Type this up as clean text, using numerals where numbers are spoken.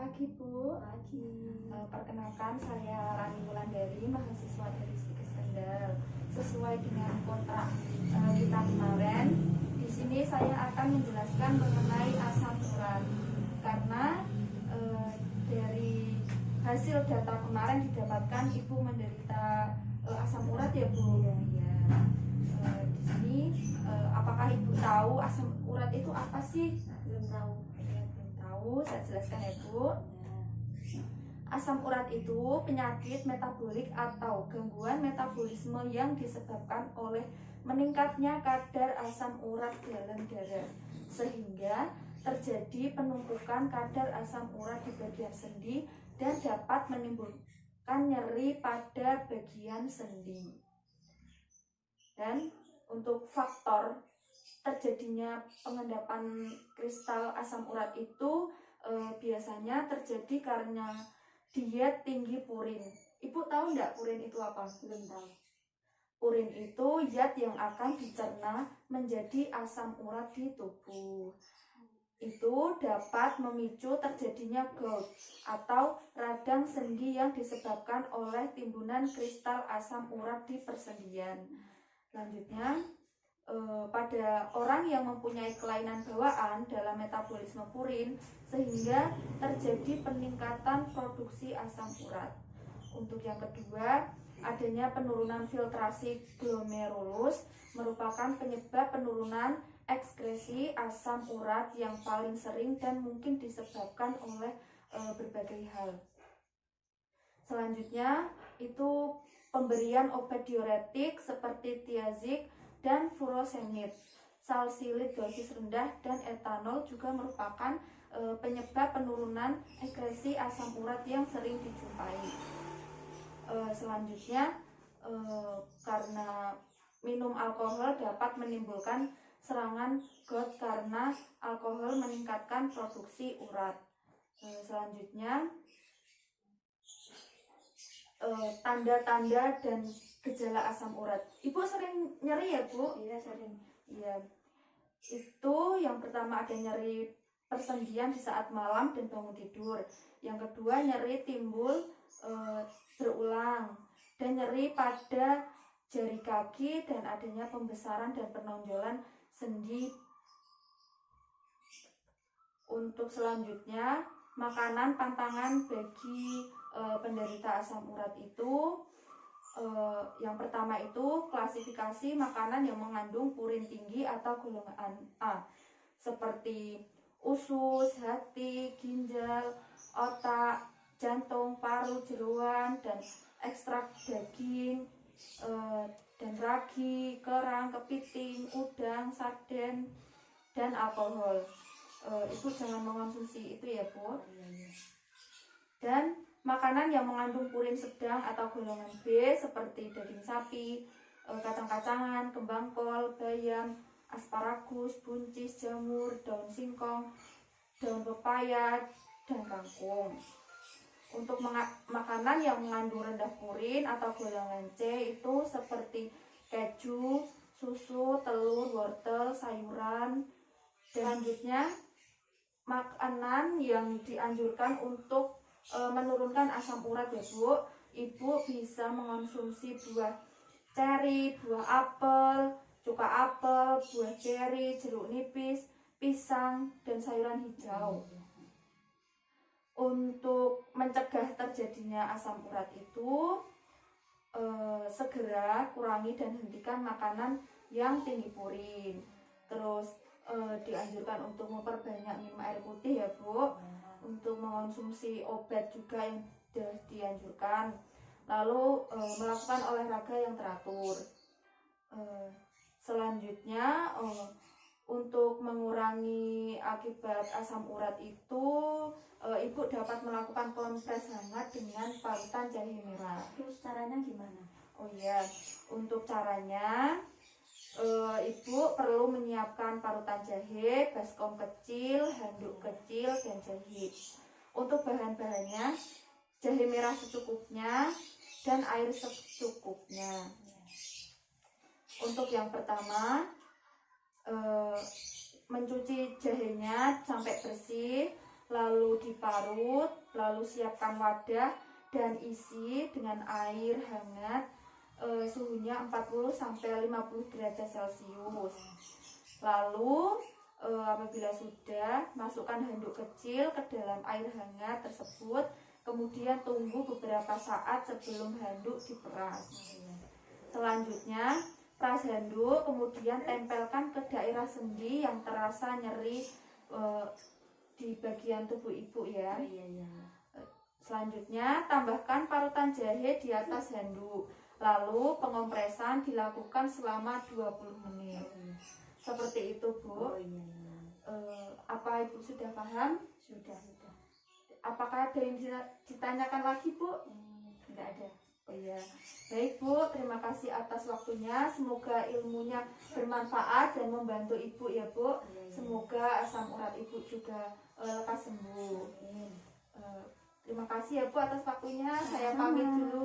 Pagi Bu. Pagi. Perkenalkan saya Rani Wulandari, mahasiswa dari Stikes Kendal. Sesuai dengan kontrak kita kemarin, di sini saya akan menjelaskan mengenai asam urat. Karena dari hasil data kemarin didapatkan Ibu menderita asam urat ya Bu. Iya. Di sini apakah Ibu tahu asam urat itu apa sih? Belum tahu. Saya jelaskan ya Bu. Asam urat itu penyakit metabolik atau gangguan metabolisme yang disebabkan oleh meningkatnya kadar asam urat dalam darah, sehingga terjadi penumpukan kadar asam urat di bagian sendi dan dapat menimbulkan nyeri pada bagian sendi. Dan untuk faktor terjadinya pengendapan kristal asam urat itu biasanya terjadi karena diet tinggi purin. Ibu tahu nggak purin itu apa? Belum tahu. Purin itu zat yang akan dicerna menjadi asam urat di tubuh. Itu dapat memicu terjadinya gout atau radang sendi yang disebabkan oleh timbunan kristal asam urat di persendian. Selanjutnya, pada orang yang mempunyai kelainan bawaan dalam metabolisme purin, sehingga terjadi peningkatan produksi asam urat. Untuk yang kedua, adanya penurunan filtrasi glomerulus merupakan penyebab penurunan ekskresi asam urat yang paling sering dan mungkin disebabkan oleh berbagai hal. Selanjutnya itu pemberian obat diuretik seperti thiazid dan furosemid. Salsilit dosis rendah dan etanol juga merupakan penyebab penurunan ekskresi asam urat yang sering dijumpai. Selanjutnya, karena minum alkohol dapat menimbulkan serangan gout karena alkohol meningkatkan produksi urat. Selanjutnya, tanda-tanda dan gejala asam urat. Ibu sering nyeri ya Bu? Iya, sering. Iya. Itu yang pertama ada nyeri persendian di saat malam dan bangun tidur. Yang kedua nyeri timbul berulang dan nyeri pada jari kaki dan adanya pembesaran dan penonjolan sendi. Untuk selanjutnya, makanan pantangan bagi penderita asam urat itu yang pertama itu klasifikasi makanan yang mengandung purin tinggi atau golongan A, seperti usus, hati, ginjal, otak, jantung, paru, jeroan, dan ekstrak daging, dan ragi, kerang, kepiting, udang, sarden, dan alkohol. Ibu jangan mengonsumsi itu ya Bu. Dan makanan yang mengandung purin sedang atau golongan B seperti daging sapi, kacang-kacangan, kembang kol, bayam, asparagus, buncis, jamur, daun singkong, daun pepaya, dan kangkung. Untuk makanan yang mengandung rendah purin atau golongan C itu seperti keju, susu, telur, wortel, sayuran. Selanjutnya, makanan yang dianjurkan untuk menurunkan asam urat ya Bu. Ibu bisa mengonsumsi buah ceri, buah apel, cuka apel, buah ceri, jeruk nipis, pisang, dan sayuran hijau. Untuk mencegah terjadinya asam urat itu segera kurangi dan hentikan makanan yang tinggi purin. Terus dianjurkan untuk memperbanyak minum air putih ya Bu. Untuk mengonsumsi obat juga yang dianjurkan. Lalu melakukan olahraga yang teratur. Selanjutnya untuk mengurangi akibat asam urat itu Ibu dapat melakukan kompres hangat dengan parutan jahe merah. Terus caranya gimana? Oh iya, untuk caranya Ibu perlu menyiapkan parutan jahe, baskom kecil, handuk kecil, dan jahe. Untuk bahan-bahannya, jahe merah secukupnya dan air secukupnya. Untuk yang pertama, mencuci jahenya sampai bersih, lalu diparut, lalu siapkan wadah dan isi dengan air hangat, suhunya 40-50 derajat Celcius. Lalu apabila sudah, masukkan handuk kecil ke dalam air hangat tersebut, kemudian tunggu beberapa saat sebelum handuk diperas. Selanjutnya, peras handuk, kemudian tempelkan ke daerah sendi yang terasa nyeri di bagian tubuh ibu ya. Selanjutnya, tambahkan parutan jahe di atas handuk. Lalu pengompresan dilakukan selama 20 menit. Seperti itu, Bu. Apa Ibu sudah paham? Sudah. Apakah ada yang ditanyakan lagi, Bu? Enggak ada. Oh iya. Baik, Bu, terima kasih atas waktunya. Semoga ilmunya bermanfaat dan membantu Ibu ya, Bu. Semoga asam urat Ibu juga lekas sembuh. Terima kasih ya Bu atas waktunya. Saya pamit dulu.